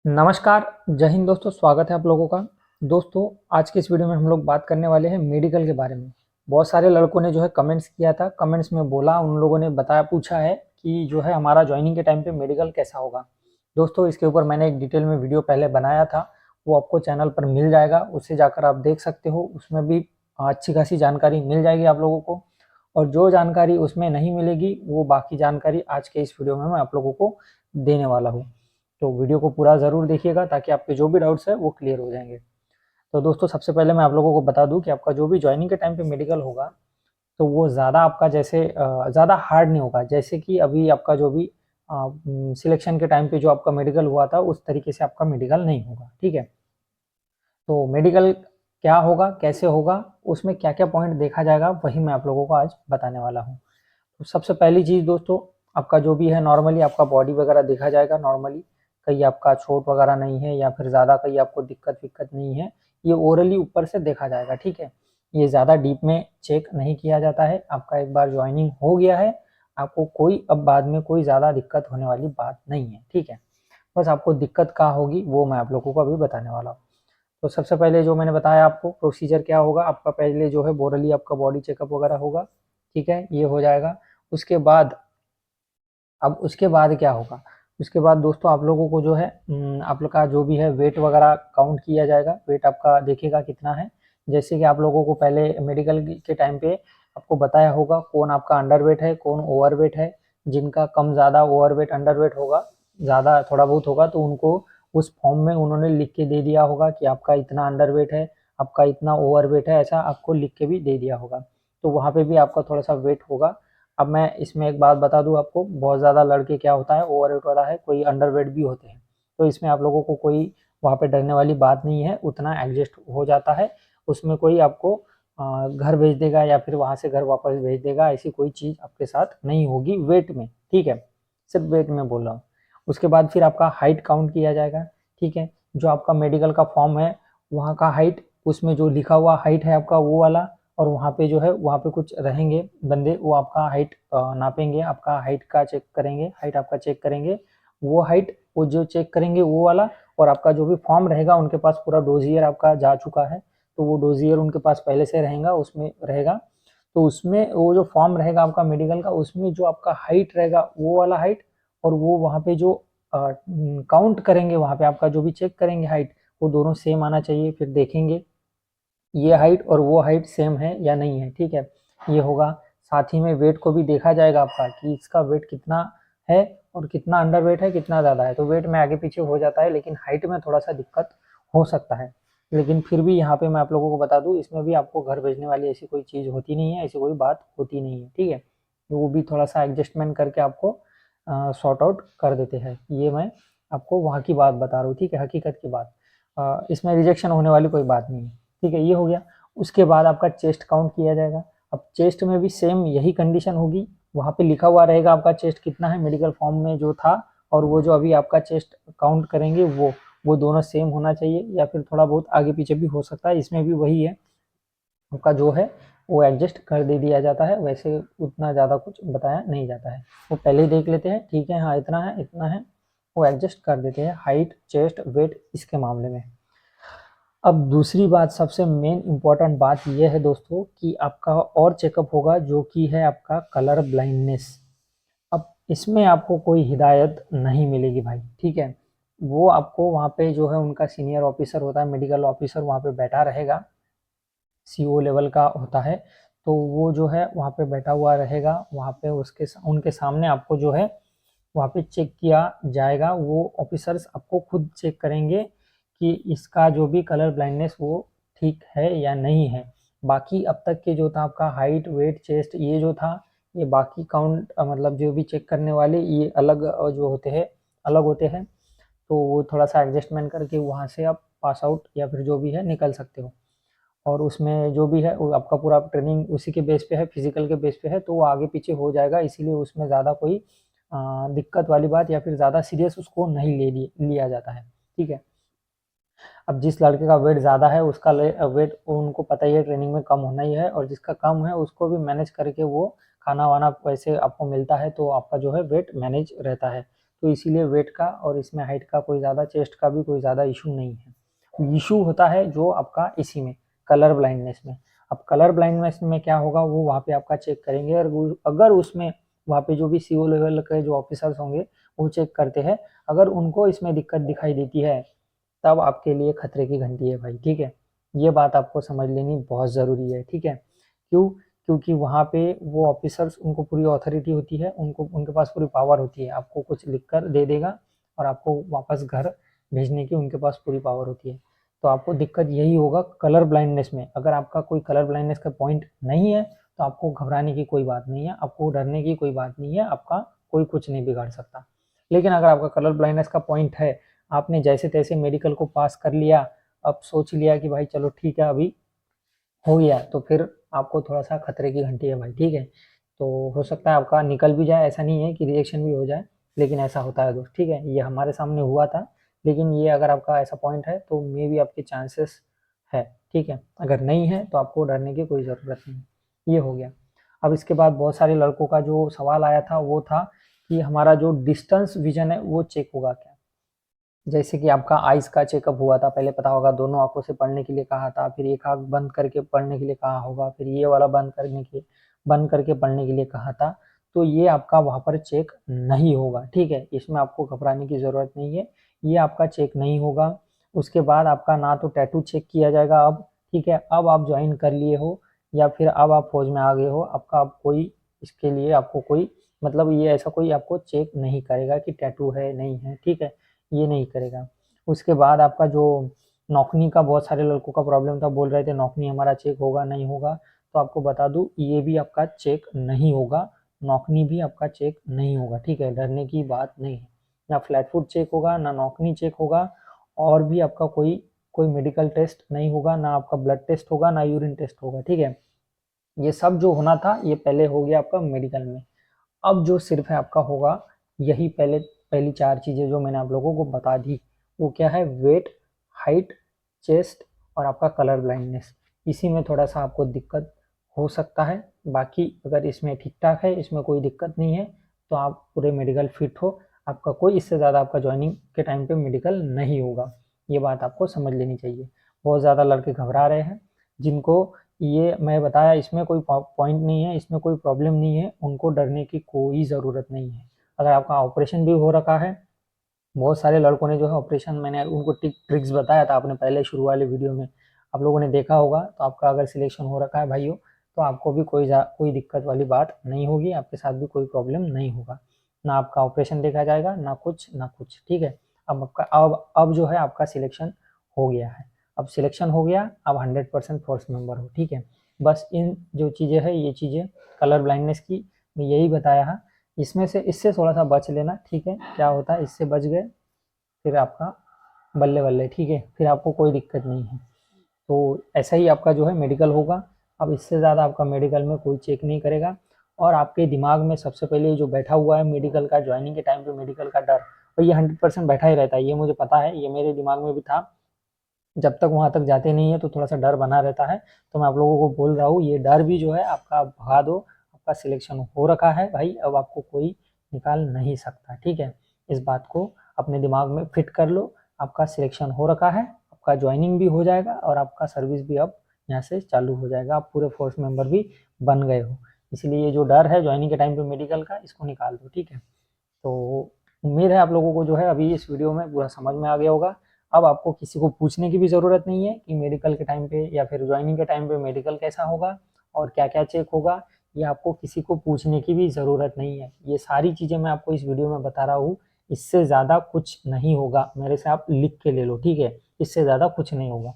नमस्कार, जय हिंद दोस्तों, स्वागत है आप लोगों का। दोस्तों, आज के इस वीडियो में हम लोग बात करने वाले हैं मेडिकल के बारे में। बहुत सारे लड़कों ने जो है कमेंट्स किया था, कमेंट्स में बोला, उन लोगों ने बताया, पूछा है कि जो है हमारा ज्वाइनिंग के टाइम पे मेडिकल कैसा होगा। दोस्तों, इसके ऊपर मैंने एक डिटेल में वीडियो पहले बनाया था, वो आपको चैनल पर मिल जाएगा, उससे जाकर आप देख सकते हो। उसमें भी अच्छी खासी जानकारी मिल जाएगी आप लोगों को, और जो जानकारी उसमें नहीं मिलेगी वो बाकी जानकारी आज के इस वीडियो में मैं आप लोगों को देने वाला हूँ। तो वीडियो को पूरा ज़रूर देखिएगा ताकि आपके जो भी डाउट्स है वो क्लियर हो जाएंगे। तो दोस्तों, सबसे पहले मैं आप लोगों को बता दूं कि आपका जो भी ज्वाइनिंग के टाइम पे मेडिकल होगा, तो वो ज़्यादा आपका जैसे ज़्यादा हार्ड नहीं होगा। जैसे कि अभी आपका जो भी सिलेक्शन के टाइम पे जो आपका मेडिकल हुआ था, उस तरीके से आपका मेडिकल नहीं होगा। ठीक है, तो मेडिकल क्या होगा, कैसे होगा, उसमें क्या क्या पॉइंट देखा जाएगा, वही मैं आप लोगों को आज बताने वाला हूँ। तो सबसे पहली चीज़ दोस्तों, आपका जो भी है नॉर्मली आपका बॉडी वगैरह देखा जाएगा। नॉर्मली कहीं आपका चोट वगैरह नहीं है या फिर ज़्यादा कहीं आपको दिक्कत विक्कत नहीं है, ये ओरली ऊपर से देखा जाएगा। ठीक है, ये ज़्यादा डीप में चेक नहीं किया जाता है। आपका एक बार ज्वाइनिंग हो गया है, आपको कोई अब बाद में कोई ज़्यादा दिक्कत होने वाली बात नहीं है। ठीक है, बस आपको दिक्कत कहाँ होगी वो मैं आप लोगों को अभी बताने वाला हूँ। तो सबसे पहले जो मैंने बताया आपको प्रोसीजर क्या होगा, आपका पहले जो है बोरली आपका बॉडी चेकअप वगैरह होगा। ठीक है, ये हो जाएगा। उसके बाद अब उसके बाद क्या होगा, उसके बाद दोस्तों आप लोगों को जो है आप लोग का जो भी है वेट वगैरह काउंट किया जाएगा। वेट आपका देखेगा कितना है। जैसे कि आप लोगों को पहले मेडिकल के टाइम पे आपको बताया होगा कौन आपका अंडर वेट है, कौन ओवर वेट है। जिनका कम ज़्यादा ओवर वेट अंडर वेट होगा, ज़्यादा थोड़ा बहुत होगा, तो उनको उस फॉर्म में उन्होंने लिख के दे दिया होगा कि आपका इतना अंडर वेट है, आपका इतना ओवर वेट है, ऐसा आपको लिख के भी दे दिया होगा। तो वहाँ पे भी आपका थोड़ा सा वेट होगा। अब मैं इसमें एक बात बता दूं आपको, बहुत ज़्यादा लड़के क्या होता है ओवरवेट वाला है, कोई अंडरवेट भी होते हैं। तो इसमें आप लोगों को कोई वहाँ पे डरने वाली बात नहीं है, उतना एडजस्ट हो जाता है। उसमें कोई आपको घर भेज देगा या फिर वहाँ से घर वापस भेज देगा, ऐसी कोई चीज़ आपके साथ नहीं होगी वेट में। ठीक है, सिर्फ वेट में बोल रहा हूँ। उसके बाद फिर आपका हाइट काउंट किया जाएगा। ठीक है, जो आपका मेडिकल का फॉर्म है वहाँ का हाइट, उसमें जो लिखा हुआ हाइट है आपका वो वाला, और वहाँ पे जो है वहाँ पे कुछ रहेंगे बंदे, वो आपका हाइट नापेंगे, आपका हाइट का चेक करेंगे, हाइट आपका चेक करेंगे। वो हाइट वो जो चेक करेंगे वो वाला, और आपका जो भी फॉर्म रहेगा उनके पास पूरा डोजियर आपका जा चुका है, तो वो डोजियर उनके पास पहले से रहेगा, उसमें रहेगा। तो उसमें वो जो फॉर्म रहेगा आपका मेडिकल का, उसमें जो आपका हाइट रहेगा वो वाला हाइट, और वो वहाँ पे जो काउंट करेंगे, वहाँ पे आपका जो भी चेक करेंगे हाइट, वो दोनों सेम आना चाहिए। फिर देखेंगे ये हाइट और वो हाइट सेम है या नहीं है। ठीक है, ये होगा। साथ ही में वेट को भी देखा जाएगा आपका कि इसका वेट कितना है और कितना अंडर वेट है, कितना ज़्यादा है। तो वेट में आगे पीछे हो जाता है, लेकिन हाइट में थोड़ा सा दिक्कत हो सकता है। लेकिन फिर भी यहाँ पे मैं आप लोगों को बता दूँ, इसमें भी आपको घर भेजने वाली ऐसी कोई चीज़ होती नहीं है, ऐसी कोई बात होती नहीं है। ठीक है, तो वो भी थोड़ा सा एडजस्टमेंट करके आपको सॉर्ट आउट कर देते हैं। ये मैं आपको वहाँ की बात बता रहा हूँ। ठीक है, हकीकत की बात। इसमें रिजेक्शन होने वाली कोई बात नहीं है। ठीक है, ये हो गया। उसके बाद आपका चेस्ट काउंट किया जाएगा। अब चेस्ट में भी सेम यही कंडीशन होगी, वहाँ पे लिखा हुआ रहेगा आपका चेस्ट कितना है मेडिकल फॉर्म में जो था, और वो जो अभी आपका चेस्ट काउंट करेंगे वो दोनों सेम होना चाहिए, या फिर थोड़ा बहुत आगे पीछे भी हो सकता है। इसमें भी वही है, आपका जो है वो एडजस्ट कर दे दिया जाता है, वैसे उतना ज़्यादा कुछ बताया नहीं जाता है। वो पहले ही देख लेते हैं, ठीक है हाँ इतना है इतना है, वो एडजस्ट कर देते हैं हाइट चेस्ट वेट इसके मामले में। अब दूसरी बात, सबसे मेन इम्पॉर्टेंट बात यह है दोस्तों कि आपका और चेकअप होगा जो कि है आपका कलर ब्लाइंडनेस। अब इसमें आपको कोई हिदायत नहीं मिलेगी भाई। ठीक है, वो आपको वहाँ पे जो है उनका सीनियर ऑफिसर होता है, मेडिकल ऑफिसर वहाँ पे बैठा रहेगा, सीओ लेवल का होता है। तो वो जो है वहाँ पे बैठा हुआ रहेगा, वहाँ पे उनके सामने आपको जो है वहाँ पे चेक किया जाएगा। वो ऑफिसर्स आपको खुद चेक करेंगे कि इसका जो भी कलर ब्लाइंडनेस वो ठीक है या नहीं है। बाकी अब तक के जो था आपका हाइट वेट चेस्ट ये जो था, ये बाकी काउंट मतलब जो भी चेक करने वाले ये अलग जो होते हैं, अलग होते हैं। तो वो थोड़ा सा एडजस्टमेंट करके वहाँ से आप पास आउट या फिर जो भी है निकल सकते हो। और उसमें जो भी है वो आपका पूरा ट्रेनिंग उसी के बेस पे है, फिजिकल के बेस पे है, तो वो आगे पीछे हो जाएगा। इसीलिए उसमें ज़्यादा कोई दिक्कत वाली बात या फिर ज़्यादा सीरियस उसको नहीं लिया जाता है। ठीक है, अब जिस लड़के का वेट ज़्यादा है उसका वेट उनको पता ही है ट्रेनिंग में कम होना ही है, और जिसका कम है उसको भी मैनेज करके वो खाना वाना वैसे आपको मिलता है, तो आपका जो है वेट मैनेज रहता है। तो इसीलिए वेट का और इसमें हाइट का कोई ज़्यादा, चेस्ट का भी कोई ज़्यादा इशू नहीं है। इशू होता है जो आपका इसी में कलर ब्लाइंडनेस में। अब कलर ब्लाइंडनेस में क्या होगा, वो वहाँ पे आपका चेक करेंगे, और अगर उसमें वहाँ पे जो भी CO लेवल के जो ऑफिसर्स होंगे वो चेक करते हैं, अगर उनको इसमें दिक्कत दिखाई देती है तब आपके लिए खतरे की घंटी है भाई, ठीक है। ये बात आपको समझ लेनी बहुत ज़रूरी है, ठीक है। क्यों? क्योंकि वहाँ पे वो ऑफिसर्स, उनको पूरी अथॉरिटी होती है, उनको उनके पास पूरी पावर होती है, आपको कुछ लिख कर दे देगा और आपको वापस घर भेजने की उनके पास पूरी पावर होती है। तो आपको दिक्कत यही होगा कलर ब्लाइंडनेस में। अगर आपका कोई कलर ब्लाइंडनेस का पॉइंट नहीं है तो आपको घबराने की कोई बात नहीं है, आपको डरने की कोई बात नहीं है, आपका कोई कुछ नहीं बिगाड़ सकता। लेकिन अगर आपका कलर ब्लाइंडनेस का पॉइंट है, आपने जैसे तैसे मेडिकल को पास कर लिया, अब सोच लिया कि भाई चलो ठीक है अभी हो गया, तो फिर आपको थोड़ा सा खतरे की घंटी है भाई, ठीक है। तो हो सकता है आपका निकल भी जाए, ऐसा नहीं है कि रिएक्शन भी हो जाए, लेकिन ऐसा होता है दोस्त, ठीक है। ये हमारे सामने हुआ था, लेकिन ये अगर आपका ऐसा पॉइंट है तो मे भी आपके चांसेस है, ठीक है। अगर नहीं है तो आपको डरने की कोई ज़रूरत नहीं। ये हो गया। अब इसके बाद बहुत सारे लड़कों का जो सवाल आया था वो था कि हमारा जो डिस्टेंस विजन है वो चेक होगा क्या। जैसे कि आपका आइस का चेकअप हुआ था, पहले पता होगा दोनों आंखों से पढ़ने के लिए कहा था, फिर एक आंख बंद करके पढ़ने के लिए कहा होगा, फिर ये वाला बंद करके पढ़ने के लिए कहा था। तो ये आपका वहाँ पर चेक नहीं होगा, ठीक है। इसमें आपको घबराने की ज़रूरत नहीं है, ये आपका चेक नहीं होगा। उसके बाद आपका ना तो टैटू चेक किया जाएगा अब, ठीक है। अब आप ज्वाइन कर लिए हो या फिर अब आप फौज में आ गए हो, आपका अब कोई इसके लिए आपको कोई मतलब ये ऐसा कोई आपको चेक नहीं करेगा कि टैटू है नहीं है, ठीक है, ये नहीं करेगा। उसके बाद आपका जो नौकनी का बहुत सारे लड़कों का प्रॉब्लम था, बोल रहे थे नौकनी हमारा चेक होगा नहीं होगा, तो आपको बता दूं ये भी आपका चेक नहीं होगा, नौकनी भी आपका चेक नहीं होगा, ठीक है। डरने की बात नहीं है, ना फ्लैट फुट चेक होगा, ना नौकनी चेक होगा, और भी आपका कोई कोई मेडिकल टेस्ट नहीं होगा, ना आपका ब्लड टेस्ट होगा, ना यूरिन टेस्ट होगा, ठीक है। ये सब जो होना था ये पहले हो गया आपका मेडिकल में। अब जो सिर्फ है आपका होगा यही पहली 4 चीज़ें जो मैंने आप लोगों को बता दी, वो क्या है, वेट, हाइट, चेस्ट और आपका कलर ब्लाइंडनेस। इसी में थोड़ा सा आपको दिक्कत हो सकता है, बाकी अगर इसमें ठीक ठाक है, इसमें कोई दिक्कत नहीं है, तो आप पूरे मेडिकल फिट हो, आपका कोई इससे ज़्यादा आपका ज्वाइनिंग के टाइम पे मेडिकल नहीं होगा। ये बात आपको समझ लेनी चाहिए। बहुत ज़्यादा लड़के घबरा रहे हैं, जिनको ये मैं बताया इसमें कोई पॉइंट नहीं है, इसमें कोई प्रॉब्लम नहीं है, उनको डरने की कोई ज़रूरत नहीं है। अगर आपका ऑपरेशन भी हो रखा है, बहुत सारे लड़कों ने जो है ऑपरेशन, मैंने उनको ट्रिक्स बताया था आपने पहले शुरू वाले वीडियो में, आप लोगों ने देखा होगा। तो आपका अगर सिलेक्शन हो रखा है भाइयों, तो आपको भी कोई दिक्कत वाली बात नहीं होगी, आपके साथ भी कोई प्रॉब्लम नहीं होगा, ना आपका ऑपरेशन देखा जाएगा, ना कुछ, ठीक है। अब जो है आपका सिलेक्शन हो गया है, अब सिलेक्शन हो गया, अब 100% फोर्स मेंबर हो, ठीक है। बस इन जो चीज़ें हैं, ये चीज़ें कलर ब्लाइंडनेस की मैं यही बताया है, इसमें से इससे थोड़ा सा बच लेना, ठीक है। क्या होता है, इससे बच गए फिर आपका बल्ले बल्ले, ठीक है, फिर आपको कोई दिक्कत नहीं है। तो ऐसा ही आपका जो है मेडिकल होगा। अब इससे ज़्यादा आपका मेडिकल में कोई चेक नहीं करेगा, और आपके दिमाग में सबसे पहले जो बैठा हुआ है मेडिकल का, ज्वाइनिंग के टाइम पे मेडिकल का डर, और ये 100% बैठा ही रहता है, ये मुझे पता है, ये मेरे दिमाग में भी था। जब तक वहाँ तक जाते नहीं है तो थोड़ा सा डर बना रहता है, तो मैं आप लोगों को बोल रहा हूँ ये डर भी जो है आपका भगा दो, आपका सिलेक्शन हो रखा है भाई, अब आपको कोई निकाल नहीं सकता, ठीक है। इस बात को अपने दिमाग में फिट कर लो, आपका सिलेक्शन हो रखा है, आपका ज्वाइनिंग भी हो जाएगा, और आपका सर्विस भी अब यहाँ से चालू हो जाएगा, आप पूरे फोर्स मेंबर भी बन गए हो। इसलिए ये जो डर है ज्वाइनिंग के टाइम पे मेडिकल का, इसको निकाल दो, ठीक है। तो उम्मीद है आप लोगों को जो है अभी इस वीडियो में पूरा समझ में आ गया होगा। अब आपको किसी को पूछने की भी ज़रूरत नहीं है कि मेडिकल के टाइम पे या फिर ज्वाइनिंग के टाइम पे मेडिकल कैसा होगा और क्या क्या चेक होगा, ये आपको किसी को पूछने की भी ज़रूरत नहीं है। ये सारी चीज़ें मैं आपको इस वीडियो में बता रहा हूँ, इससे ज़्यादा कुछ नहीं होगा, मेरे से आप लिख के ले लो, ठीक है। इससे ज़्यादा कुछ नहीं होगा,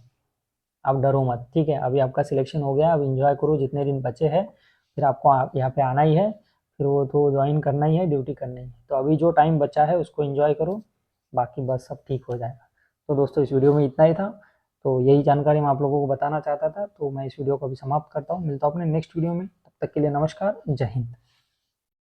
आप डरो मत, ठीक है। अभी आपका सिलेक्शन हो गया, अब इंजॉय करो, जितने दिन बचे हैं, फिर आपको यहाँ पे आना ही है, फिर वो तो ज्वाइन करना ही है, ड्यूटी करनी है। तो अभी जो टाइम बचा है उसको इंजॉय करो, बाकी बस सब ठीक हो जाएगा। तो दोस्तों इस वीडियो में इतना ही था, तो यही जानकारी मैं आप लोगों को बताना चाहता था, तो मैं इस वीडियो को अभी समाप्त करता हूँ, मिलता हूँ अपने नेक्स्ट वीडियो में, तब तक के लिए नमस्कार, जय हिंद।